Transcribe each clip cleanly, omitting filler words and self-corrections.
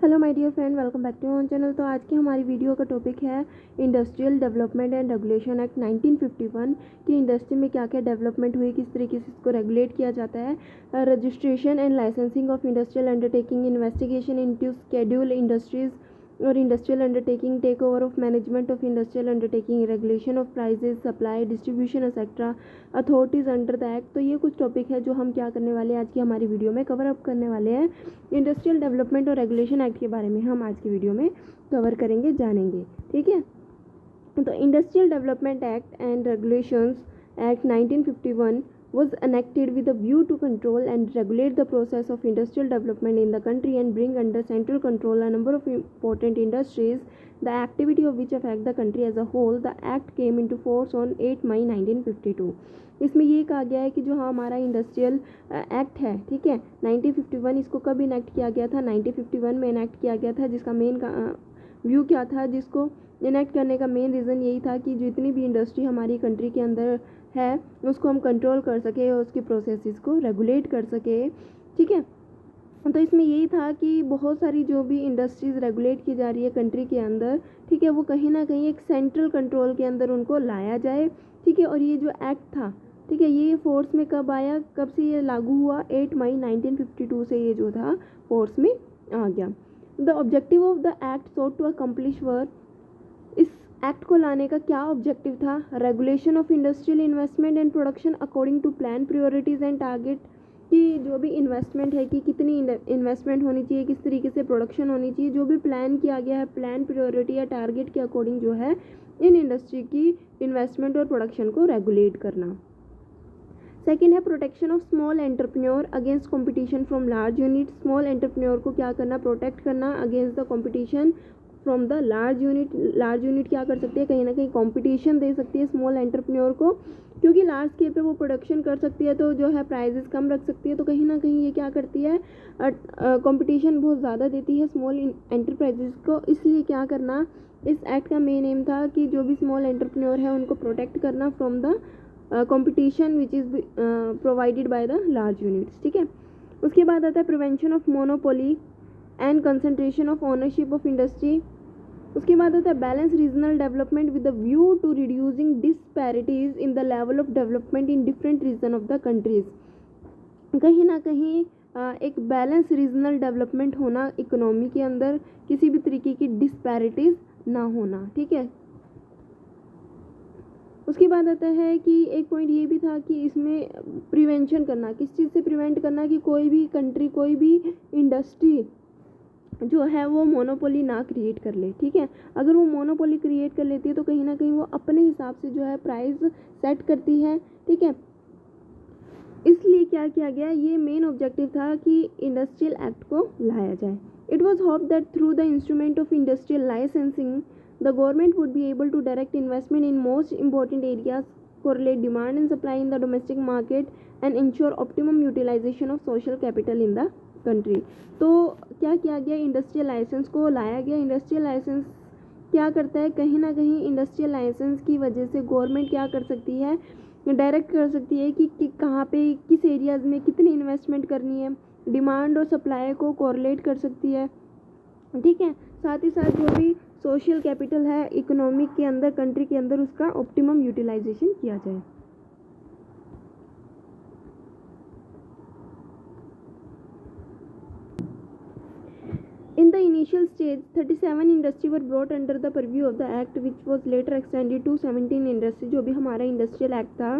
Hello my dear friend, welcome back to on channel. तो आज की हमारी वीडियो का टॉपिक है industrial development and regulation act 1951 की इंडस्ट्री में क्या क्या डेवलपमेंट हुई, किस तरीके से इसको रेगुलेट किया जाता है, registration and licensing of industrial undertaking, investigation into schedule industries और industrial undertaking, take over of management of industrial undertaking, regulation of prices, supply, distribution etcetera, authorities under the act. तो ये कुछ टॉपिक है जो हम क्या करने वाले हैं आज की हमारी वीडियो में कवर अप करने वाले हैं। इंडस्ट्रियल डेवलपमेंट और रेगुलेशन एक्ट के बारे में हम आज की वीडियो में कवर करेंगे, जानेंगे। ठीक है, तो industrial development act and regulations act 1951 was enacted with a view to control and regulate the process of industrial development in the country and bring under central control a number of important industries, the activity of which affect the country as a whole. The act came into force on 8 मई 1952। इसमें ये कहा गया है कि जो हमारा industrial act है, ठीक है, 1951, इसको कब इनेक्ट किया गया था? 1951 में इनेक्ट किया गया था। जिसका मेन व्यू क्या था? जिसको इनेक्ट करने का मेन रीज़न यही था कि जितनी भी इंडस्ट्री हमारी कंट्री के अंदर है उसको हम कंट्रोल कर सके और उसकी प्रोसेसेस को रेगुलेट कर सके। ठीक है, तो इसमें यही था कि बहुत सारी जो भी इंडस्ट्रीज़ रेगुलेट की जा रही है कंट्री के अंदर, ठीक है, वो कहीं ना कहीं एक सेंट्रल कंट्रोल के अंदर उनको लाया जाए। ठीक है, और ये जो एक्ट था, ठीक है, ये फोर्स में कब आया, कब से ये लागू हुआ? 8 मई 1952 से ये जो था फोर्स में आ गया। The objective of the act sought to accomplish were, इस एक्ट को लाने का क्या ऑब्जेक्टिव था? Regulation of industrial investment and production according to plan, priorities and target, कि जो भी इन्वेस्टमेंट है कि कितनी इन्वेस्टमेंट होनी चाहिए, किस तरीके से प्रोडक्शन होनी चाहिए, जो भी प्लान किया गया है, प्लान, प्रायोरिटी या टारगेट के अकॉर्डिंग जो है इन इंडस्ट्री की इन्वेस्टमेंट और प्रोडक्शन को रेगुलेट करना। सेकेंड है protection of small entrepreneur against competition from large unit. Small entrepreneur को क्या करना? प्रोटेक्ट करना against the competition from the large unit. Large unit क्या कर सकती है? कहीं ना कहीं कंपटीशन दे सकती है स्मॉल एंटरप्रेन्योर को, क्योंकि लार्ज स्केल पे वो प्रोडक्शन कर सकती है तो जो है प्राइजेस कम रख सकती है। तो कहीं ना कहीं ये क्या करती है? कंपटीशन बहुत ज़्यादा देती है स्मॉल एंटरप्राइजेस को। इसलिए क्या करना, इस एक्ट का मेन एम था कि जो भी स्मॉल एंटरप्रेन्योर है उनको प्रोटेक्ट करना from the competition which is provided by the large units. ठीक है, उसके बाद आता है prevention of monopoly and concentration of ownership of industry. उसके बाद आता है balance regional development with the view to reducing disparities in the level of development in different region of the countries. कहीं ना कहीं एक बैलेंस रीजनल डेवलपमेंट होना, economy के अंदर किसी भी तरीके की डिस्पैरिटीज ना होना। ठीक है, उसके बाद आता है कि एक पॉइंट ये भी था कि इसमें प्रिवेंशन करना, किस चीज़ से प्रिवेंट करना, कि कोई भी कंट्री, कोई भी इंडस्ट्री जो है वो मोनोपोली ना क्रिएट कर ले। ठीक है, अगर वो मोनोपोली क्रिएट कर लेती है तो कहीं ना कहीं वो अपने हिसाब से जो है प्राइस सेट करती है। ठीक है, इसलिए क्या किया गया, ये मेन ऑब्जेक्टिव था कि इंडस्ट्रियल एक्ट को लाया जाए। It was hope that through the instrument of industrial licensing the government would be able to direct investment in most important areas, correlate demand and supply in the domestic market and ensure optimum utilization of social capital in the country। तो क्या किया गया? Industrial licence को लाया गया। Industrial licence क्या करता है? कहीं ना कहीं इंडस्ट्रियल लाइसेंस की वजह से गवर्नमेंट क्या कर सकती है? डायरेक्ट कर सकती है कि कहाँ पे, किस एरियाज़ में कितनी इन्वेस्टमेंट करनी है, डिमांड और सप्लाई को कोरिलेट कर सकती है। ठीक है, साथ ही साथ जो भी सोशल कैपिटल है इकोनॉमिक के अंदर, कंट्री के अंदर, उसका ऑप्टिमम यूटिलाइजेशन किया जाए। In the initial stage, 37 industry were brought under the purview of the act, which was later extended to 17 industry। जो भी हमारा इंडस्ट्रियल एक्ट था,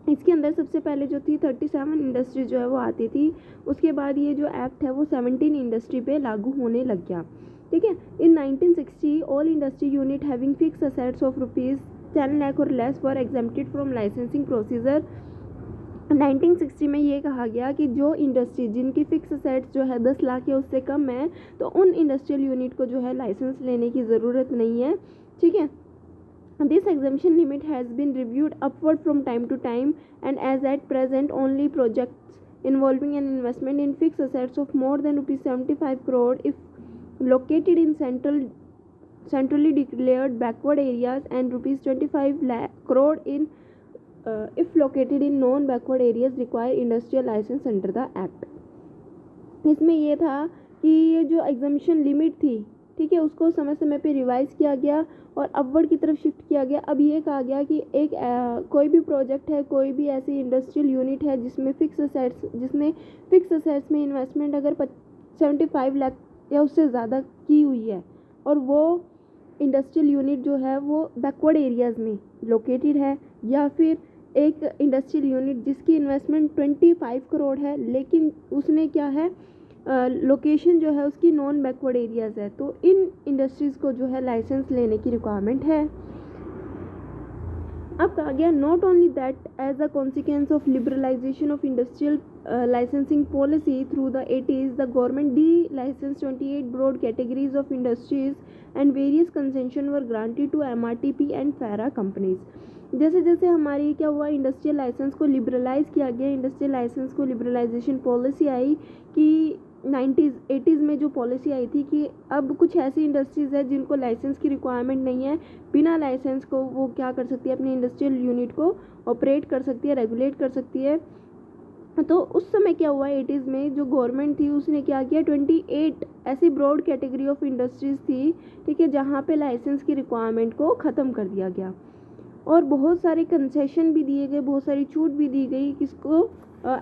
इसके अंदर सबसे पहले जो थी 37 इंडस्ट्री जो है वो आती थी। उसके बाद ये जो एक्ट है वो 17 इंडस्ट्री पे लागू होने लग गया। ठीक है, in 1960 all industry unit having fix assets of ₹10 lakh or less were exempted from licensing procedure. 1960 में ये कहा गया कि जो इंडस्ट्री जिनकी फिक्स असेट्स जो है 10 लाख या उससे कम है, तो उन इंडस्ट्रियल यूनिट को जो है लाइसेंस लेने की ज़रूरत नहीं है। ठीक है, this exemption limit has been reviewed upward from time to time, and as at present only projects involving an investment in fixed assets of more than ₹75 crore if located in centrally declared backward areas and ₹25 crore in if located in non backward areas require industrial license under the act। इसमें ये था कि ये जो एग्जामिशन limit थी, ठीक है, उसको समय समय पे रिवाइज किया गया और अपवर्ड की तरफ शिफ्ट किया गया। अब ये कहा गया कि एक कोई भी प्रोजेक्ट है, कोई भी ऐसी इंडस्ट्रियल यूनिट है जिसने फिक्स असेट्स में इन्वेस्टमेंट अगर 75 लाख या उससे ज़्यादा की हुई है और वो इंडस्ट्रियल यूनिट जो है वो बैकवर्ड एरियाज़ में लोकेटेड है, या फिर एक इंडस्ट्रियल यूनिट जिसकी इन्वेस्टमेंट 25 करोड़ है लेकिन उसने क्या है, लोकेशन जो है उसकी नॉन बैकवर्ड एरियाज़ है, तो इन इंडस्ट्रीज़ को जो है लाइसेंस लेने की रिक्वायरमेंट है। अब कहा गया not only that as a consequence of liberalization of industrial licensing policy through the 80s, the government de-licensed 28 broad categories of industries and various concessions were granted to MRTP and FARA companies. जैसे जैसे हमारी क्या हुआ, industrial licence को लिबरलाइज़ किया गया, industrial licence को liberalisation policy आई कि 80s में जो पॉलिसी आई थी कि अब कुछ ऐसी इंडस्ट्रीज़ है जिनको लाइसेंस की रिक्वायरमेंट नहीं है, बिना लाइसेंस को वो क्या कर सकती है, अपनी इंडस्ट्रियल यूनिट को ऑपरेट कर सकती है, रेगुलेट कर सकती है। तो उस समय क्या हुआ, 80s में जो गवर्नमेंट थी उसने क्या किया, 28 ऐसी ब्रॉड कैटेगरी ऑफ इंडस्ट्रीज़ थी, ठीक है, जहाँ पे लाइसेंस की रिक्वायरमेंट को ख़त्म कर दिया गया और बहुत सारे कंसेशन भी दिए गए, बहुत सारी छूट भी दी गई, किसको,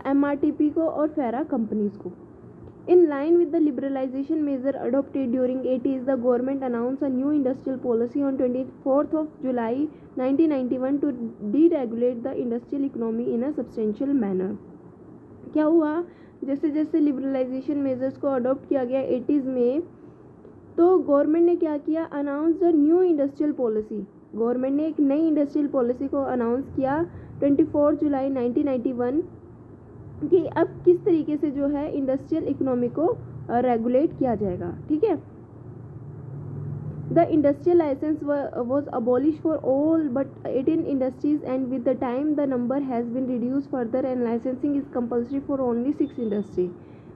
MRTP को और फेरा कंपनीज़ को। In line with the liberalization measure adopted during 80s, the government announced a new industrial policy on 24th of July 1991 to deregulate the industrial economy in a substantial manner. क्या हुआ, जैसे जैसे liberalisation measures को adopt किया गया 80s में, तो government ने क्या किया, announce the new industrial policy. Government ने एक नई इंडस्ट्रियल पॉलिसी को अनाउंस किया 24 जुलाई 1991 कि अब किस तरीके से जो है इंडस्ट्रियल इकोनॉमी को रेगुलेट किया जाएगा, ठीक है। The industrial license was abolished for all but 18 industries, and with the time the number has been reduced further and licensing is compulsory for only 6 industry.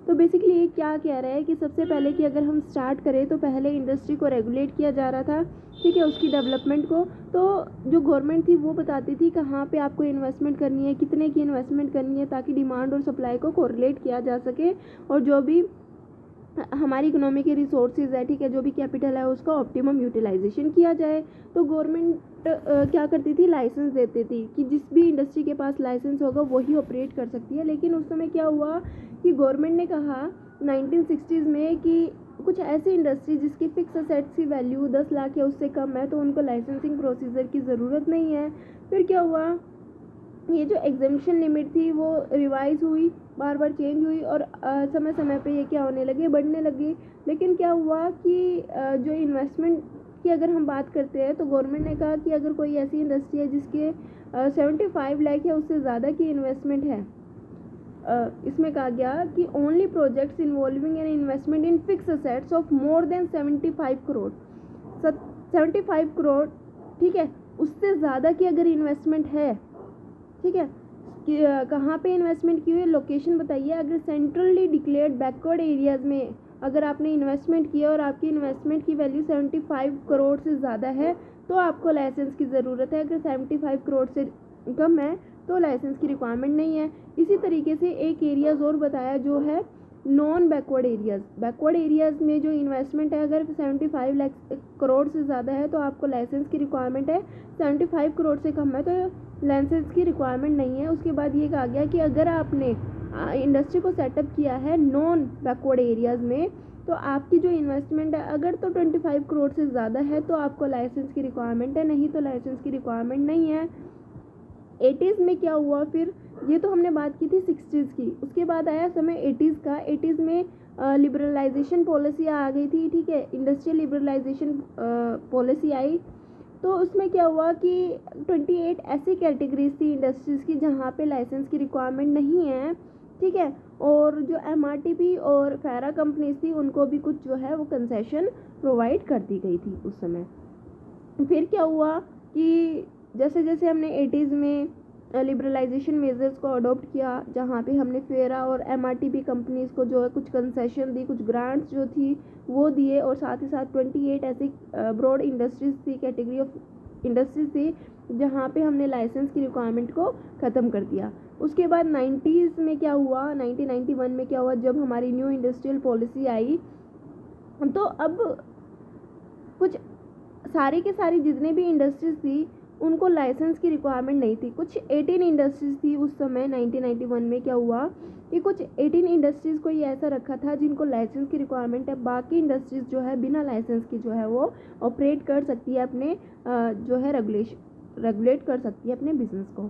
तो बेसिकली ये क्या कह रहा है कि सबसे पहले कि अगर हम स्टार्ट करें तो पहले इंडस्ट्री को रेगुलेट किया जा रहा था, ठीक है, उसकी डेवलपमेंट को। तो जो गवर्नमेंट थी वो बताती थी कहाँ पे आपको इन्वेस्टमेंट करनी है, कितने की इन्वेस्टमेंट करनी है, ताकि डिमांड और सप्लाई को कोरिलेट किया जा सके और जो भी हमारी इकोनॉमी के रिसोर्सेज है, ठीक है, जो भी कैपिटल है उसका ऑप्टिमम यूटिलाइजेशन किया जाए। तो गवर्नमेंट क्या करती थी, लाइसेंस देती थी कि जिस भी इंडस्ट्री के पास लाइसेंस होगा वही ऑपरेट कर सकती है। लेकिन उस समय क्या हुआ कि गवर्नमेंट ने कहा 1960s में कि कुछ ऐसी इंडस्ट्री जिसकी फिक्स असेट्स की वैल्यू 10 लाख या उससे कम है तो उनको लाइसेंसिंग प्रोसीजर की ज़रूरत नहीं है। फिर क्या हुआ, ये जो एग्जामिशन लिमिट थी वो रिवाइज हुई, बार बार चेंज हुई और समय समय पे ये क्या होने लगे, बढ़ने लगी। लेकिन क्या हुआ कि जो इन्वेस्टमेंट की अगर हम बात करते हैं तो गवर्नमेंट ने कहा कि अगर कोई ऐसी इंडस्ट्री है जिसके 75 लाख या उससे ज़्यादा की इन्वेस्टमेंट है, इसमें कहा गया कि only projects involving an investment in fix assets of more than 75 crore, 75 crore, ठीक है, उससे ज़्यादा की अगर इन्वेस्टमेंट है, ठीक है, कि कहाँ पे इन्वेस्टमेंट की हुई, लोकेशन बताइए। अगर सेंट्रली डिक्लेयर्ड बैकवर्ड एरियाज़ में अगर आपने इन्वेस्टमेंट किया और आपकी इन्वेस्टमेंट की वैल्यू 75 करोड़ से ज़्यादा है तो आपको लाइसेंस की ज़रूरत है। अगर 75 करोड़ से कम है तो लाइसेंस की रिक्वायरमेंट नहीं है। इसी तरीके से एक एरियाज़ और बताया जो है non backward areas. Backward areas में जो इन्वेस्टमेंट है अगर 75 लाख करोड़ से ज़्यादा है तो आपको लाइसेंस की रिक्वायरमेंट है, 75 करोड़ से कम है तो लाइसेंस की रिक्वायरमेंट नहीं है। उसके बाद ये कहा गया कि अगर आपने इंडस्ट्री को सेटअप किया है नॉन बैकवर्ड एरियाज़ में तो आपकी जो इन्वेस्टमेंट है अगर तो 25 करोड़ से ज़्यादा है तो आपको लाइसेंस की रिक्वायरमेंट है, नहीं तो लाइसेंस की रिक्वायरमेंट नहीं है। 80s में क्या हुआ, फिर ये तो हमने बात की थी 60s की, उसके बाद आया समय 80s का। 80s में लिबरलाइजेशन पॉलिसी आ गई थी, ठीक है, इंडस्ट्रियल लिबरलाइजेशन पॉलिसी आई। तो उसमें क्या हुआ कि 28 ऐसी कैटेगरीज थी इंडस्ट्रीज़ की जहाँ पे लाइसेंस की रिक्वायरमेंट नहीं है, ठीक है, और जो MRTP और फेरा कंपनीज थी उनको भी कुछ जो है वो कंसेशन प्रोवाइड कर दी गई थी उस समय। फिर क्या हुआ कि जैसे जैसे हमने 80s में लिबरलाइजेशन मेजर्स को अडॉप्ट किया जहाँ पे हमने फेरा और MRTP कंपनीज़ को जो है कुछ कंसेशन दी, कुछ ग्रांट्स जो थी वो दिए और साथ ही साथ 28 ऐसी ब्रॉड इंडस्ट्रीज़ थी, कैटेगरी ऑफ इंडस्ट्रीज थी जहाँ पे हमने लाइसेंस की रिक्वायरमेंट को ख़त्म कर दिया। उसके बाद 90s में क्या हुआ, 1991 में क्या हुआ, जब हमारी न्यू इंडस्ट्रियल पॉलिसी आई, तो अब कुछ सारी के सारी जितने भी इंडस्ट्रीज़ थी उनको लाइसेंस की रिक्वायरमेंट नहीं थी। कुछ 18 इंडस्ट्रीज़ थी उस समय 1991 में क्या हुआ कि कुछ 18 इंडस्ट्रीज़ को ये ऐसा रखा था जिनको लाइसेंस की रिक्वायरमेंट है। बाकी इंडस्ट्रीज़ जो है बिना लाइसेंस की जो है वो ऑपरेट कर सकती है, अपने जो है रेगुलेट कर सकती है अपने बिजनेस को।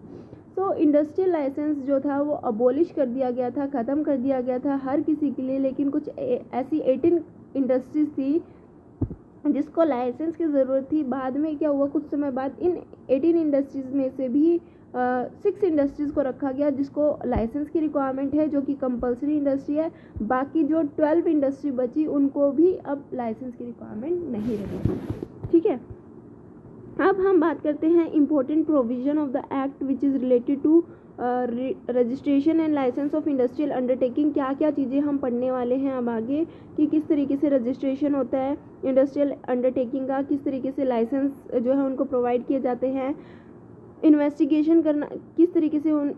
तो इंडस्ट्रियल लाइसेंस जो था वो अबॉलिश कर दिया गया था, ख़त्म कर दिया गया था हर किसी के लिए। लेकिन कुछ ऐसी 18 इंडस्ट्रीज़ थी जिसको लाइसेंस की ज़रूरत थी। बाद में क्या हुआ, कुछ समय बाद इन 18 इंडस्ट्रीज़ में से भी 6 इंडस्ट्रीज़ को रखा गया जिसको लाइसेंस की रिक्वायरमेंट है, जो कि कंपलसरी इंडस्ट्री है। बाकी जो 12 इंडस्ट्री बची उनको भी अब लाइसेंस की रिक्वायरमेंट नहीं रहेगी। ठीक है, अब हम बात करते हैं important provision of the act which is related to registration and license of industrial undertaking. क्या क्या चीज़ें हम पढ़ने वाले हैं अब आगे कि किस तरीके से रजिस्ट्रेशन होता है इंडस्ट्रियल अंडरटेकिंग का, किस तरीके से लाइसेंस जो है उनको प्रोवाइड किए जाते हैं, इन्वेस्टिगेशन करना किस तरीके से उन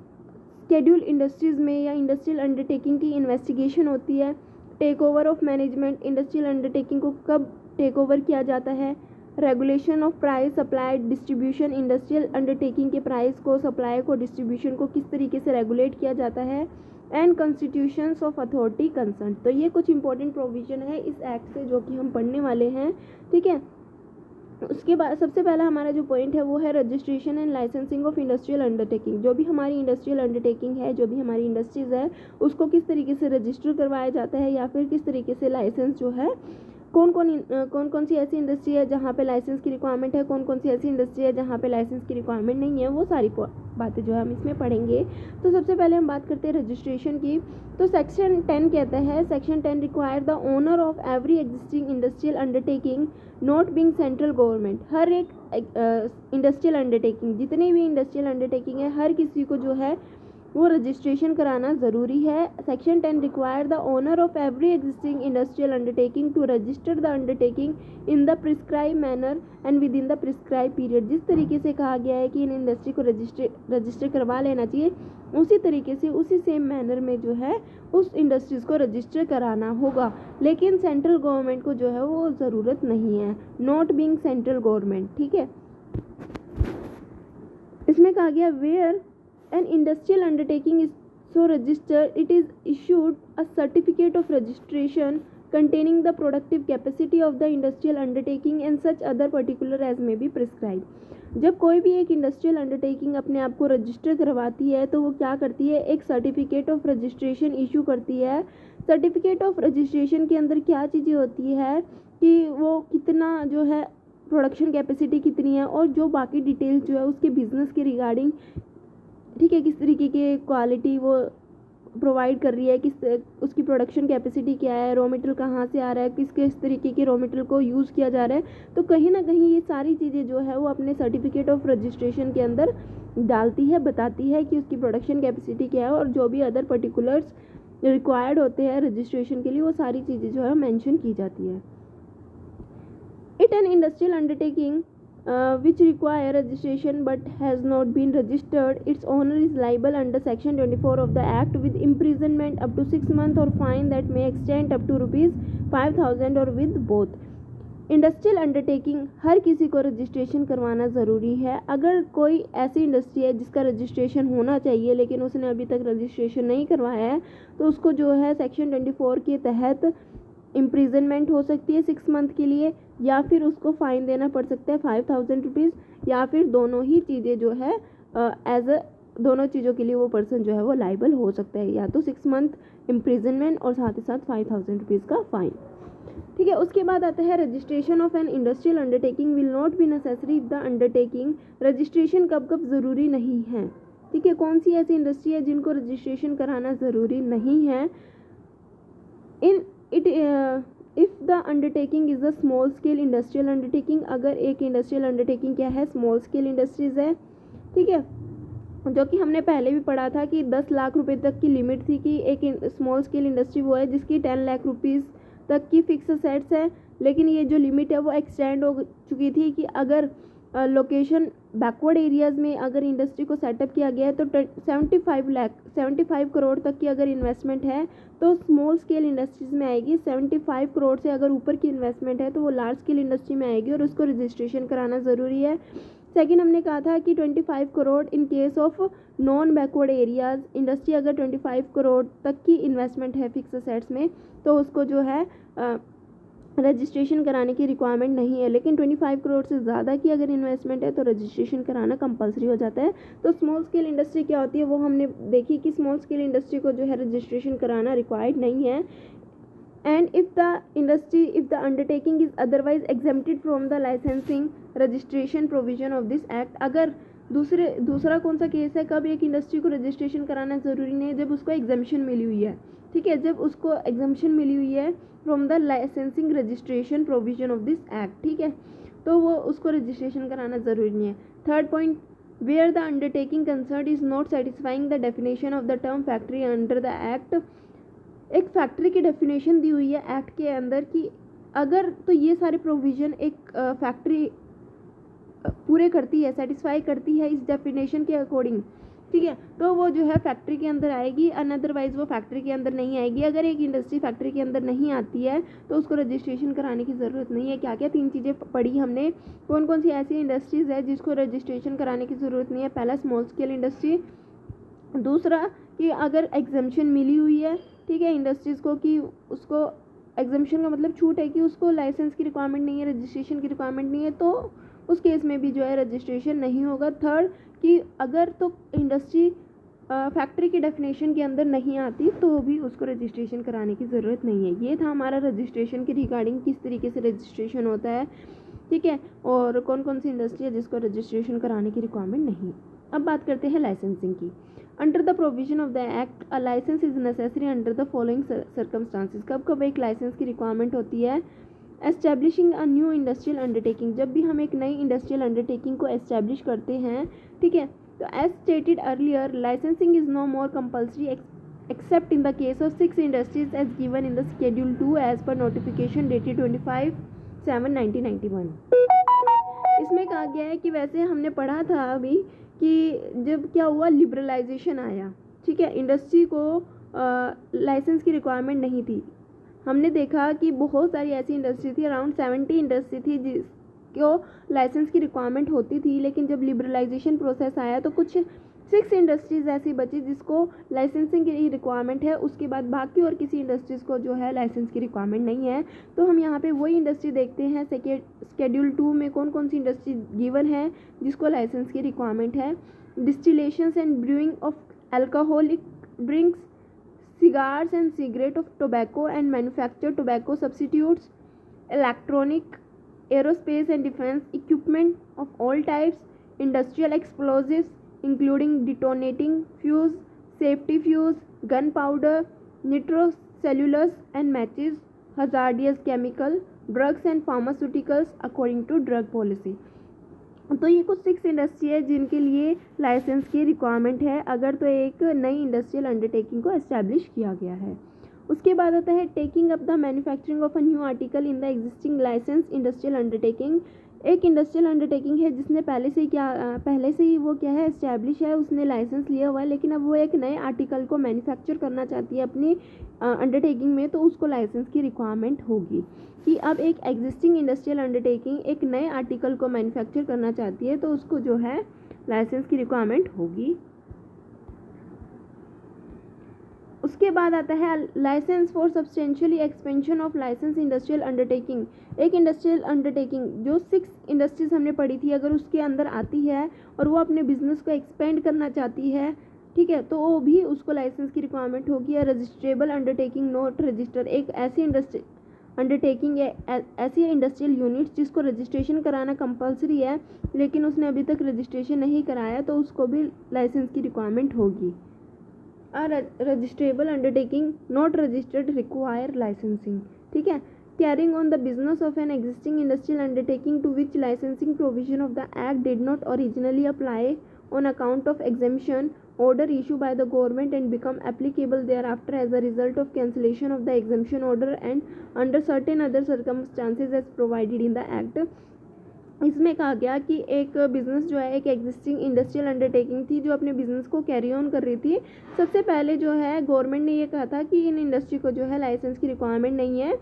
शेड्यूल इंडस्ट्रीज़ में या इंडस्ट्रियल अंडरटेकिंग की इन्वेस्टिगेशन होती है, take over of management, industrial undertaking को कब टेक ओवर किया जाता है, regulation of price, supply, distribution, industrial undertaking के प्राइस को, सप्लाई को, डिस्ट्रीब्यूशन को किस तरीके से रेगुलेट किया जाता है, and constitutions of authority concern. तो ये कुछ इंपॉर्टेंट प्रोविज़न है इस एक्ट से जो कि हम पढ़ने वाले हैं। ठीक है, उसके बाद सबसे पहला हमारा जो पॉइंट है वो है registration and licensing of industrial undertaking. जो भी हमारी इंडस्ट्रियल अंडरटेकिंग है, जो भी हमारी इंडस्ट्रीज़ है, उसको किस तरीके से रजिस्टर करवाया जाता है या फिर किस तरीके से लाइसेंस जो है, कौन कौन सी ऐसी इंडस्ट्री है जहाँ पे लाइसेंस की रिक्वायरमेंट है, कौन कौन सी ऐसी इंडस्ट्री है जहाँ पे लाइसेंस की रिक्वायरमेंट नहीं है, वो सारी बातें जो है हम इसमें पढ़ेंगे। तो सबसे पहले हम बात करते हैं रजिस्ट्रेशन की। तो सेक्शन 10 कहता है, section 10 require the owner of every existing industrial undertaking not being central government. हर एक इंडस्ट्रियल अंडरटेकिंग, जितनी भी इंडस्ट्रियल अंडरटेकिंग है, हर किसी को जो है वो रजिस्ट्रेशन कराना ज़रूरी है। Section 10 require the owner of every existing industrial undertaking to register the undertaking in the prescribe manner and within the prescribe period. जिस तरीके से कहा गया है कि इन इंडस्ट्री को रजिस्टर करवा लेना चाहिए, उसी तरीके से उसी सेम मैनर में जो है उस इंडस्ट्रीज़ को रजिस्टर कराना होगा। लेकिन सेंट्रल गवर्नमेंट को जो है वो ज़रूरत नहीं है, नॉट बीइंग सेंट्रल गवर्नमेंट। ठीक है, इसमें कहा गया where an industrial undertaking is so registered, it is issued a certificate of registration containing the productive capacity of the industrial undertaking and such other particular as may be prescribed। जब कोई भी एक industrial undertaking अपने आप को register करवाती है तो वो क्या करती है, एक सर्टिफिकेट ऑफ रजिस्ट्रेशन इशू करती है। सर्टिफिकेट ऑफ रजिस्ट्रेशन के अंदर क्या चीज़ें होती है कि वो कितना जो है प्रोडक्शन कैपेसिटी कितनी है और जो बाकी डिटेल्स जो है उसके बिजनेस के रिगार्डिंग, ठीक है, किस तरीके की क्वालिटी वो प्रोवाइड कर रही है, किस उसकी प्रोडक्शन कैपेसिटी क्या है, रॉ मटेरियल कहाँ से आ रहा है, किस तरीके के रॉ मटेरियल को यूज़ किया जा रहा है। तो कहीं ना कहीं ये सारी चीज़ें जो है वो अपने सर्टिफिकेट ऑफ रजिस्ट्रेशन के अंदर डालती है, बताती है कि उसकी प्रोडक्शन कैपेसिटी क्या है और जो भी अदर पर्टिकुलर्स रिक्वायर्ड होते हैं रजिस्ट्रेशन के लिए, वो सारी चीज़ें जो है मैंशन की जाती है। It an industrial undertaking which require registration but has not been registered, its owner is liable under section 24 of the act with imprisonment up to 6 months or fine that may extend up to rupees 5,000 or with both। Industrial undertaking हर किसी को registration करवाना ज़रूरी है। अगर कोई ऐसी industry है जिसका रजिस्ट्रेशन होना चाहिए लेकिन उसने अभी तक रजिस्ट्रेशन नहीं करवाया है, तो उसको जो है सेक्शन 24 के तहत इम्प्रिजनमेंट हो सकती है 6 मंथ के लिए, या फिर उसको फ़ाइन देना पड़ सकता है 5,000 रुपीज़, या फिर दोनों ही चीज़ें जो है दोनों चीज़ों के लिए वो पर्सन जो है वो लाइबल हो सकता है, या तो 6 मंथ इम्प्रिजनमेंट और साथ ही साथ 5,000 रुपीज़ का फ़ाइन। ठीक है, उसके बाद आता है registration of an industrial undertaking will not be necessary if the undertaking. Registration कब कब ज़रूरी नहीं है। ठीक है, कौन सी ऐसी इंडस्ट्री है जिनको रजिस्ट्रेशन कराना ज़रूरी नहीं है। In it if the undertaking is a small scale industrial undertaking. अगर एक इंडस्ट्रियल अंडरटेकिंग क्या है, स्मॉल स्केल इंडस्ट्रीज़ है। ठीक है, जो कि हमने पहले भी पढ़ा था कि 10 लाख रुपए तक की लिमिट थी कि एक स्मॉल स्केल इंडस्ट्री वो है जिसकी 10 लाख रुपीज़ तक की फिक्स असेट्स है। लेकिन ये जो लिमिट है वो एक्सटेंड हो चुकी थी कि अगर लोकेशन बैकवर्ड एरियाज़ में अगर इंडस्ट्री को सेटअप किया गया है तो 75 करोड़ तक की अगर इन्वेस्टमेंट है तो स्मॉल स्केल इंडस्ट्रीज़ में आएगी। 75 करोड़ से अगर ऊपर की इन्वेस्टमेंट है तो वो लार्ज स्केल इंडस्ट्री में आएगी और उसको रजिस्ट्रेशन कराना ज़रूरी है। सेकंड हमने कहा था कि 25 करोड़ इन case of non backward areas, industry अगर 25 करोड़ तक की इन्वेस्टमेंट है फिक्स असेट्स में तो उसको जो है रजिस्ट्रेशन कराने की रिक्वायरमेंट नहीं है। लेकिन 25 करोड़ से ज़्यादा की अगर इन्वेस्टमेंट है तो रजिस्ट्रेशन कराना कंपलसरी हो जाता है। तो स्मॉल स्केल इंडस्ट्री क्या होती है वो हमने देखी कि स्मॉल स्केल इंडस्ट्री को जो है रजिस्ट्रेशन कराना रिक्वायर्ड नहीं है। And if the undertaking is otherwise exempted from the licensing registration provision of this act, अगर दूसरा कौन सा केस है कब एक इंडस्ट्री को रजिस्ट्रेशन कराना ज़रूरी नहीं है, जब उसको एग्जम्पशन मिली हुई है। ठीक है, जब उसको एग्जम्पशन मिली हुई है from the licensing registration provision of this act, ठीक है, तो वो उसको रजिस्ट्रेशन कराना ज़रूरी नहीं है। Third point, where the undertaking concern is not satisfying the definition of the term factory under the act. एक फैक्ट्री की डेफिनेशन दी हुई है एक्ट के अंदर कि अगर तो ये सारे प्रोविज़न एक फैक्ट्री पूरे करती है, सेटिस्फाई करती है इस डेफिनेशन के अकॉर्डिंग, ठीक है, तो वो जो है फैक्ट्री के अंदर आएगी, अनअदरवाइज वो फैक्ट्री के अंदर नहीं आएगी। अगर एक इंडस्ट्री फैक्ट्री के अंदर नहीं आती है तो उसको रजिस्ट्रेशन कराने की ज़रूरत नहीं है। क्या क्या 3 चीज़ें पढ़ी हमने, कौन कौन सी ऐसी इंडस्ट्रीज़ है जिसको रजिस्ट्रेशन कराने की ज़रूरत नहीं है। पहला स्मॉल स्केल इंडस्ट्री, दूसरा कि अगर एग्जम्पशन मिली हुई है, ठीक है, इंडस्ट्रीज़ को कि उसको एग्जम्पशन का मतलब छूट है कि उसको लाइसेंस की रिक्वायरमेंट नहीं है, रजिस्ट्रेशन की रिक्वायरमेंट नहीं है, तो उस केस में भी जो है रजिस्ट्रेशन नहीं होगा। थर्ड कि अगर तो इंडस्ट्री फैक्ट्री की डेफिनेशन के अंदर नहीं आती तो भी उसको रजिस्ट्रेशन कराने की ज़रूरत नहीं है। ये था हमारा रजिस्ट्रेशन के रिगार्डिंग किस तरीके से रजिस्ट्रेशन होता है, ठीक है, और कौन कौन सी इंडस्ट्री है जिसको रजिस्ट्रेशन कराने की रिक्वायरमेंट नहीं। अब बात करते हैं लाइसेंसिंग की। Under the provision of the act a license is necessary under the following circumstances. कब कब एक लाइसेंस की रिक्वायरमेंट होती है? Establishing a new industrial undertaking, जब भी हम एक नई इंडस्ट्रियल अंडरटेकिंग को एस्टैब्लिश करते हैं, ठीक है, तो as stated earlier licensing is no more compulsory except in the case of 6 industries as given in the schedule 2 as per notification dated 25/7/1991। इसमें कहा गया है कि वैसे हमने पढ़ा था अभी कि जब क्या हुआ, लिबरलाइजेशन आया, ठीक है, इंडस्ट्री को लाइसेंस की रिक्वायरमेंट नहीं थी। हमने देखा कि बहुत सारी ऐसी इंडस्ट्री थी, अराउंड 70 इंडस्ट्री थी जिसको लाइसेंस की रिक्वायरमेंट होती थी, लेकिन जब लिबरलाइजेशन प्रोसेस आया तो कुछ 6 इंडस्ट्रीज़ ऐसी बची जिसको लाइसेंसिंग की रिक्वायरमेंट है। उसके बाद बाकी और किसी इंडस्ट्रीज़ को जो है लाइसेंस की रिक्वायरमेंट नहीं है। तो हम यहाँ पे वही इंडस्ट्री देखते हैं शेड्यूल 2 में कौन कौन सी इंडस्ट्री गिवन है जिसको लाइसेंस की रिक्वायरमेंट है। Distillations and brewing of alcoholic drinks, cigars and cigarette of tobacco and manufactured tobacco substitutes, electronic, aerospace and defense equipment of all types, industrial explosives including detonating fuse, safety fuse, gunpowder, nitrocellulose and matches, hazardous chemical, drugs and pharmaceuticals according to drug policy। तो ये कुछ 6 industry है जिनके लिए licence की requirement है अगर तो एक नई इंडस्ट्रियल अंडरटेकिंग को एस्टैब्लिश किया गया है। उसके बाद आता है taking up the manufacturing of a new article in the existing license industrial undertaking. एक इंडस्ट्रियल अंडरटेकिंग है जिसने पहले से ही वो क्या है एस्टैब्लिश है, उसने लाइसेंस लिया हुआ है, लेकिन अब वो एक नए आर्टिकल को मैन्युफैक्चर करना चाहती है अपनी अंडरटेकिंग में, तो उसको लाइसेंस की रिक्वायरमेंट होगी। कि अब एक एग्जिस्टिंग इंडस्ट्रियल अंडरटेकिंग एक नए आर्टिकल को मैन्युफैक्चर करना चाहती है तो उसको जो है लाइसेंस की रिक्वायरमेंट होगी। उसके बाद आता है license for substantially expansion of license industrial undertaking. एक इंडस्ट्रियल अंडरटेकिंग जो 6 इंडस्ट्रीज हमने पढ़ी थी अगर उसके अंदर आती है और वो अपने बिजनेस को एक्सपेंड करना चाहती है, ठीक है, तो वो भी उसको लाइसेंस की रिक्वायरमेंट होगी। या रजिस्ट्रेबल अंडरटेकिंग नॉट रजिस्टर, एक ऐसी इंडस्ट्री अंडरटेकिंग है, ऐसी इंडस्ट्रियल यूनिट जिसको रजिस्ट्रेशन कराना कंपलसरी है लेकिन उसने अभी तक रजिस्ट्रेशन नहीं कराया तो उसको भी लाइसेंस की रिक्वायरमेंट होगी। Registrable undertaking not registered require licensing, ठीक है, carrying on the business of an existing industrial undertaking to which licensing provision of the act did not originally apply on account of exemption order issued by the government and become applicable thereafter as a result of cancellation of the exemption order and under certain other circumstances as provided in the act। इसमें कहा गया कि एक business जो है, एक existing industrial undertaking थी जो अपने बिज़नेस को कैरी ऑन कर रही थी। सबसे पहले जो है गवर्नमेंट ने ये कहा था कि इन इंडस्ट्री को जो है लाइसेंस की रिक्वायरमेंट नहीं है,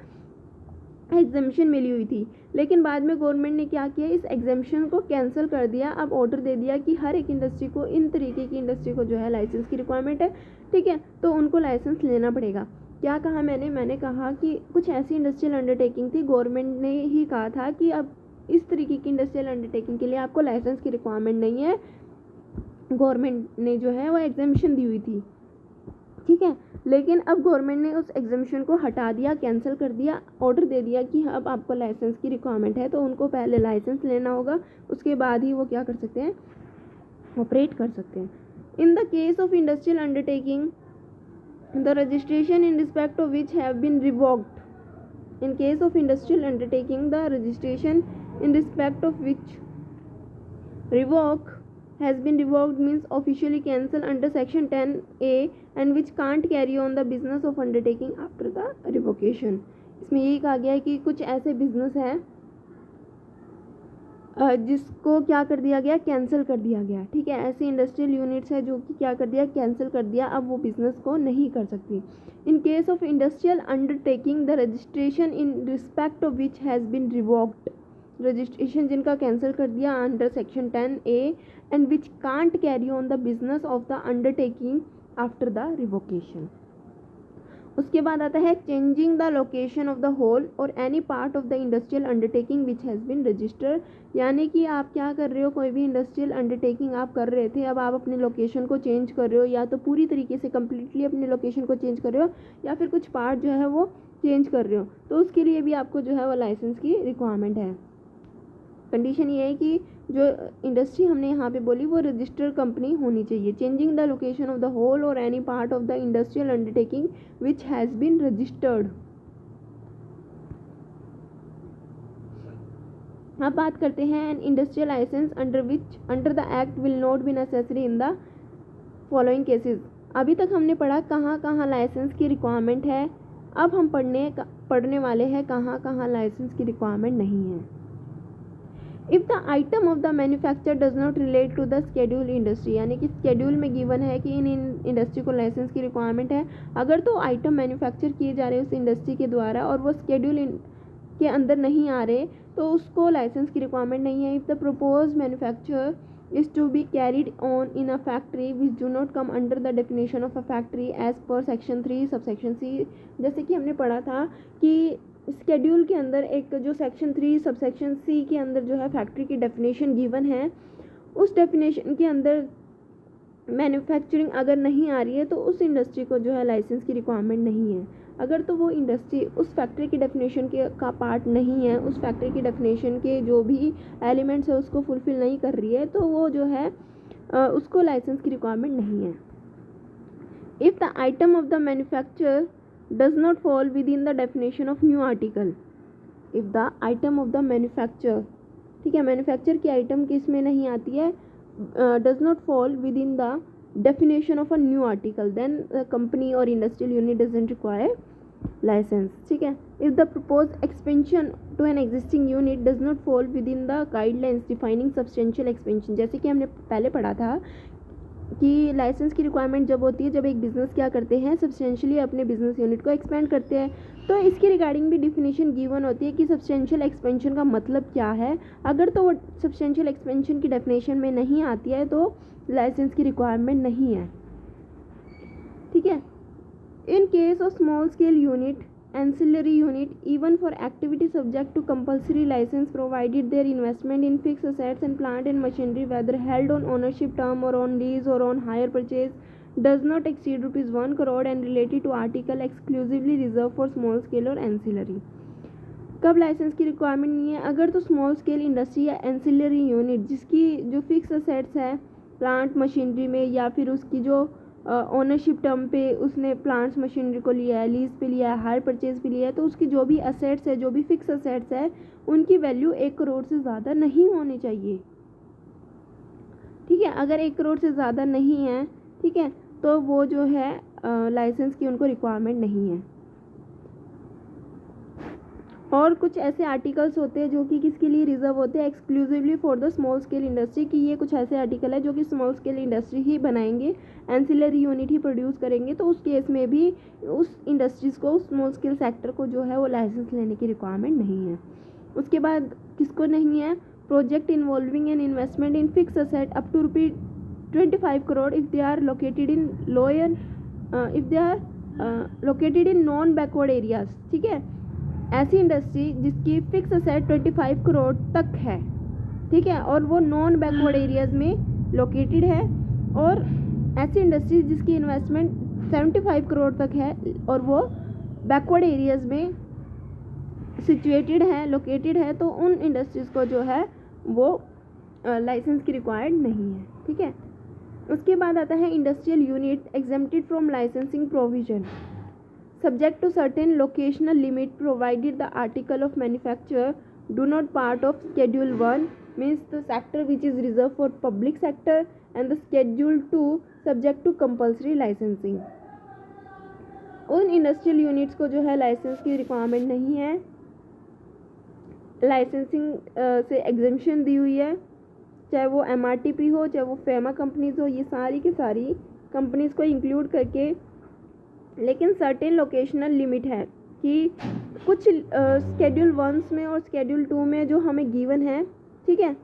एग्जामिशन मिली हुई थी। लेकिन बाद में गवर्नमेंट ने क्या किया, इस एग्जामिशन को कैंसिल कर दिया। अब ऑर्डर दे दिया कि हर एक इंडस्ट्री को, इन तरीके की इंडस्ट्री को जो है लाइसेंस की रिक्वायरमेंट है, ठीक है, तो उनको लाइसेंस लेना पड़ेगा। क्या कहा मैंने कहा कि कुछ ऐसी इंडस्ट्रियल अंडरटेकिंग थी, गवर्नमेंट ने ही कहा था कि अब इस तरीके की इंडस्ट्रियल अंडरटेकिंग के लिए आपको लाइसेंस की रिक्वायरमेंट नहीं है, गवर्नमेंट ने जो है वो एग्जामिशन दी हुई थी, ठीक है। लेकिन अब गवर्नमेंट ने उस एग्जामिशन को हटा दिया, कैंसिल कर दिया, ऑर्डर दे दिया कि अब आपको लाइसेंस की रिक्वायरमेंट है, तो उनको पहले लाइसेंस लेना होगा, उसके बाद ही वो क्या कर सकते हैं, ऑपरेट कर सकते हैं। In the case of industrial undertaking the registration in respect of which have been revoked. In case of industrial undertaking the registration in respect of which revoke has been revoked means officially cancelled under section 10A and which can't carry on the business of undertaking after the revocation। इसमें यही कहा गया है कि कुछ ऐसे business हैं जिसको क्या कर दिया गया, कैंसिल कर दिया गया, ठीक है। ऐसी इंडस्ट्रियल यूनिट्स है जो कि क्या कर दिया, कैंसिल कर दिया, अब वो बिजनेस को नहीं कर सकती। In case of industrial undertaking the registration in respect of which has been revoked, registration जिनका कैंसिल कर दिया under section 10A and which can't carry on the business of the undertaking after the revocation. उसके बाद आता है changing the location of the whole or any part of the industrial undertaking which has been registered. यानी कि आप क्या कर रहे हो, कोई भी इंडस्ट्रियल अंडरटेकिंग आप कर रहे थे, अब आप अपने लोकेशन को चेंज कर रहे हो, या तो पूरी तरीके से कम्प्लीटली अपने लोकेशन को चेंज कर रहे हो या फिर कुछ पार्ट जो है वो चेंज कर रहे हो, तो उसके लिए भी आपको जो है वो लाइसेंस की रिक्वायरमेंट है। कंडीशन ये है कि जो इंडस्ट्री हमने यहाँ पे बोली वो रजिस्टर्ड कंपनी होनी चाहिए। Changing the location of the whole or any part of the industrial undertaking which has been registered. अब बात करते हैं an industrial license under the act will not be necessary in the following cases. अभी तक हमने पढ़ा कहाँ कहाँ लाइसेंस की रिक्वायरमेंट है, अब हम पढ़ने वाले हैं कहाँ कहाँ लाइसेंस की रिक्वायरमेंट नहीं है। If the item of the manufacture does not relate to the schedule industry, यानी कि स्केड्यूल में गिवन है कि इन इंडस्ट्री को लाइसेंस की रिक्वायरमेंट है, अगर तो आइटम मैन्युफैक्चर किए जा रहे हैं उस इंडस्ट्री के द्वारा और वो स्केड्यूल के अंदर नहीं आ रहे तो उसको लाइसेंस की रिक्वायरमेंट नहीं है। If the propose manufacture is to be carried on in a factory which do not come under the definition of a factory as per section 3 subsection C। जैसे कि हमने पढ़ा था कि स्केड्यूल के अंदर एक जो सेक्शन 3 सबसेक्शन सी के अंदर जो है फैक्ट्री की डेफिनेशन गिवन है, उस डेफिनेशन के अंदर मैन्युफैक्चरिंग अगर नहीं आ रही है तो उस इंडस्ट्री को जो है लाइसेंस की रिक्वायरमेंट नहीं है। अगर तो वो इंडस्ट्री उस फैक्ट्री की डेफिनेशन के का पार्ट नहीं है, उस फैक्ट्री की डेफिनेशन के जो भी एलिमेंट्स है उसको फुलफ़िल नहीं कर रही है, तो वो जो है उसको लाइसेंस की रिक्वायरमेंट नहीं है। If the item of the manufacture does not fall within the definition of new article। if the item of the manufacture, ठीक है, मैन्युफैक्चर की आइटम किस में नहीं आती है, does not fall within the definition of a new article, then the company or industrial unit doesn't require license, ठीक है। if the proposed expansion to an existing unit does not fall within the guidelines defining substantial expansion, जैसे कि हमने पहले पढ़ा था कि licence की रिक्वायरमेंट जब होती है जब एक बिज़नेस क्या करते हैं, सब्सटेंशियली अपने बिजनेस यूनिट को एक्सपेंड करते हैं, तो इसके रिगार्डिंग भी डिफिनीशन गिवन होती है कि सब्सटेंशियल एक्सपेंशन का मतलब क्या है। अगर तो वो सब्सटेंशियल एक्सपेंशन की डेफिनेशन में नहीं आती है तो लाइसेंस की रिक्वायरमेंट नहीं है, ठीक है। इन case of small scale unit, ancillary unit, even for activity subject to compulsory license provided their investment in fixed assets and plant and machinery, whether held on ownership term or on lease or on hire purchase, does not exceed ₹1 crore and related to article exclusively reserved for small scale और ancillary। कब licence की requirement नहीं है, अगर तो small scale industry या ancillary unit जिसकी जो फिक्स असेट्स है प्लांट मशीनरी में, या फिर उसकी जो ओनरशिप टर्म पे उसने प्लांट्स मशीनरी को लिया है, लीज पे लिया है, हायर परचेज पे लिया है, तो उसकी जो भी असेट्स है, जो भी फिक्स असेट्स है, उनकी वैल्यू 1 करोड़ से ज़्यादा नहीं होनी चाहिए, ठीक है। अगर 1 करोड़ से ज़्यादा नहीं है, ठीक है, तो वो जो है लाइसेंस की उनको रिक्वायरमेंट नहीं है। और कुछ ऐसे आर्टिकल्स होते हैं जो कि किसके लिए रिजर्व होते हैं, exclusively for the small scale industry, कि ये कुछ ऐसे आर्टिकल है जो कि स्मॉल स्केल इंडस्ट्री ही बनाएंगे, एंसिलरी यूनिट ही प्रोड्यूस करेंगे, तो उस केस में भी उस इंडस्ट्रीज़ को, उस स्मॉल स्केल सेक्टर को जो है वो लाइसेंस लेने की रिक्वायरमेंट नहीं है। उसके बाद किसको नहीं है, project involving an investment in fix asset up to ₹25 crore if they are located in lower if they are located in non backward areas. ठीक है, ऐसी इंडस्ट्री जिसकी फिक्स असेट 25 करोड़ तक है, ठीक है, और वो नॉन बैकवर्ड एरियाज में लोकेटेड है, और ऐसी इंडस्ट्री जिसकी इन्वेस्टमेंट 75 करोड़ तक है और वो बैकवर्ड एरियाज में सिचुएटेड है, लोकेटेड है, तो उन इंडस्ट्रीज़ को जो है वो लाइसेंस की रिक्वायर्ड नहीं है। ठीक है, उसके बाद आता है industrial unit exempted from licensing provision subject to certain locational limit provided the article of manufacture do not part of schedule 1, means the sector which is reserved for public sector, and the schedule 2 subject to compulsory licensing। उन industrial units को जो है licence की requirement नहीं है, licensing से exemption दी हुई है, चाहे वो MRTP हो, चाहे वो फेमा कंपनीज हो, ये सारी की सारी कंपनीज को इंक्लूड करके, लेकिन सर्टेन लोकेशनल लिमिट है कि कुछ स्केड्यूल 1 में और स्केड्यूल 2 में जो हमें गिवन है, ठीक है,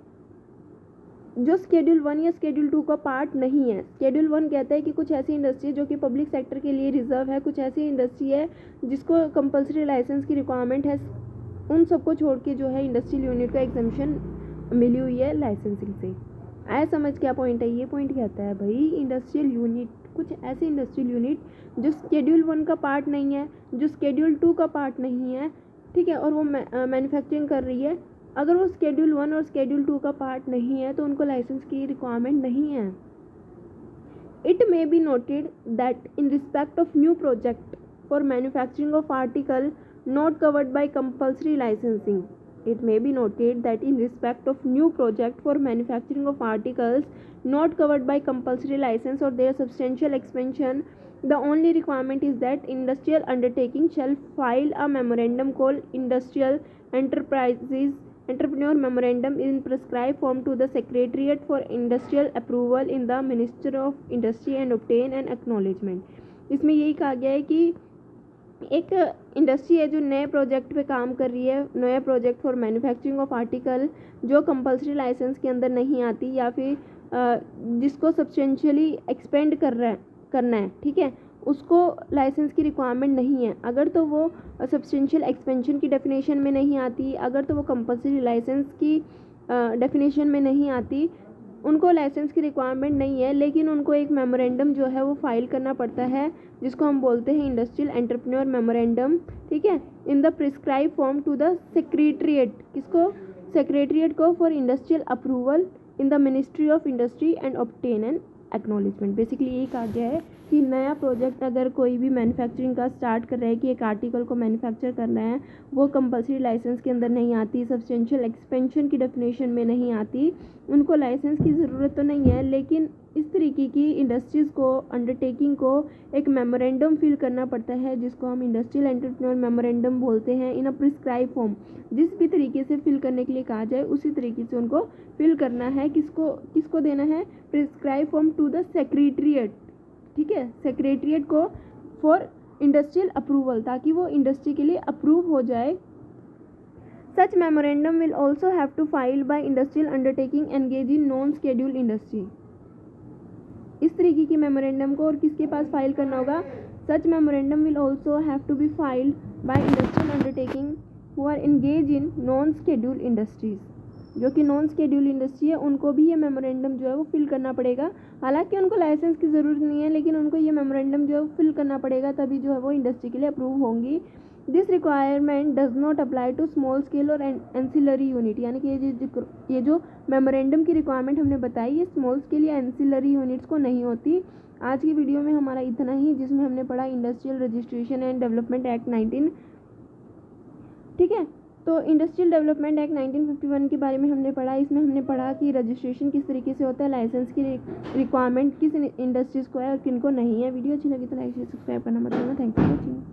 जो स्केड्यूल 1 या स्केड्यूल 2 का पार्ट नहीं है। स्केड्यूल 1 कहता है कि कुछ ऐसी इंडस्ट्री जो कि पब्लिक सेक्टर के लिए रिजर्व है, कुछ ऐसी इंडस्ट्री है जिसको कंपलसरी लाइसेंस की रिक्वायरमेंट है, उन सबको छोड़ के जो है इंडस्ट्रियल यूनिट को एग्जेम्पशन मिली हुई है लाइसेंसिंग से। आया समझ? क्या पॉइंट है? ये पॉइंट कहता है भाई इंडस्ट्रियल यूनिट, कुछ ऐसी इंडस्ट्रियल यूनिट जो स्केड्यूल 1 का पार्ट नहीं है, जो स्केड्यूल 2 का पार्ट नहीं है, ठीक है, और वो मैन्युफैक्चरिंग कर रही है, अगर वो स्केड्यूल 1 और स्केड्यूल 2 का पार्ट नहीं है तो उनको लाइसेंस की रिक्वायरमेंट नहीं है। It may be noted that in respect of new project for manufacturing of article not covered by compulsory licensing, it may be noted that in respect of new project for manufacturing of articles not covered by compulsory license or their substantial expansion, the only requirement is that industrial undertaking shall file a memorandum called industrial entrepreneur memorandum in prescribed form to the secretariat for industrial approval in the ministry of industry and obtain an acknowledgement। इसमें यही कहा गया है कि एक industry है जो नए प्रोजेक्ट पे काम कर रही है, नया project for manufacturing of article जो कंपलसरी लाइसेंस के अंदर नहीं आती, या फिर जिसको सब्सटेंशियली एक्सपेंड करना है, ठीक है, उसको लाइसेंस की रिक्वायरमेंट नहीं है। अगर तो वो सब्सटेंशियल एक्सपेंशन की डेफिनेशन में नहीं आती, अगर तो वो कंपलसरी लाइसेंस की डेफिनेशन में नहीं आती, उनको लाइसेंस की रिक्वायरमेंट नहीं है, लेकिन उनको एक मेमोरेंडम जो है वो फाइल करना पड़ता है, जिसको हम बोलते हैं इंडस्ट्रियल एंटरप्रेन्योर मेमोरेंडम, ठीक है, in the prescribe form to the secretariat, किसको? सेक्रेटरीट को, for industrial approval in the ministry of industry and obtain an acknowledgement. Basically यही कहा गया है कि नया प्रोजेक्ट अगर कोई भी मैन्युफैक्चरिंग का स्टार्ट कर रहा है, कि एक आर्टिकल को मैन्युफैक्चर करना है, वो कंपलसरी लाइसेंस के अंदर नहीं आती, सब्सटेंशियल एक्सपेंशन की डेफिनेशन में नहीं आती, उनको लाइसेंस की ज़रूरत तो नहीं है, लेकिन इस तरीके की इंडस्ट्रीज़ को, अंडरटेकिंग को एक मेमोरेंडम फिल करना पड़ता है, जिसको हम इंडस्ट्रियल एंटरप्रेन्योर मेमोरेंडम बोलते हैं, इन अ प्रिस्क्राइब फॉर्म। जिस भी तरीके से फिल करने के लिए कहा जाए उसी तरीके से उनको फिल करना है। किसको देना है? Prescribe form to the secretariat, ठीक है, सेक्रेटरीट को फॉर इंडस्ट्रियल अप्रूवल, ताकि वो इंडस्ट्री के लिए अप्रूव हो जाए। Such memorandum will also have to file by industrial undertaking engage in non schedule industry. इस तरीके की मेमोरेंडम को और किसके पास फाइल करना होगा? Such memorandum will also have to be filed by industrial undertaking who are engage in non schedule industries. जो कि नॉन स्केड्यूल इंडस्ट्री है, उनको भी ये मेमोरेंडम जो है वो फिल करना पड़ेगा। हालांकि उनको लाइसेंस की ज़रूरत नहीं है, लेकिन उनको ये मेमोरेंडम जो है वो फिल करना पड़ेगा, तभी जो है वो इंडस्ट्री के लिए अप्रूव होंगी। This requirement does not apply to small scale और एंसिलरी यूनिट, यानी कि ये जो मेमोरेंडम की रिक्वायरमेंट हमने बताई, ये स्मॉल स्केल या एंसिलरी यूनिट्स को नहीं होती। आज की वीडियो में हमारा इतना ही, जिसमें हमने पढ़ा industrial registration and development act 19, ठीक है। तो इंडस्ट्रियल डेवलपमेंट एक्ट 1951 के बारे में हमने पढ़ा। इसमें हमने पढ़ा कि रजिस्ट्रेशन किस तरीके से होता है, लाइसेंस की रिक्वायरमेंट किस इंडस्ट्रीज़ को है और किन को नहीं है। वीडियो अच्छी लगी तो लाइक शेयर सब्सक्राइब करना मत भूलना। Thank you for watching.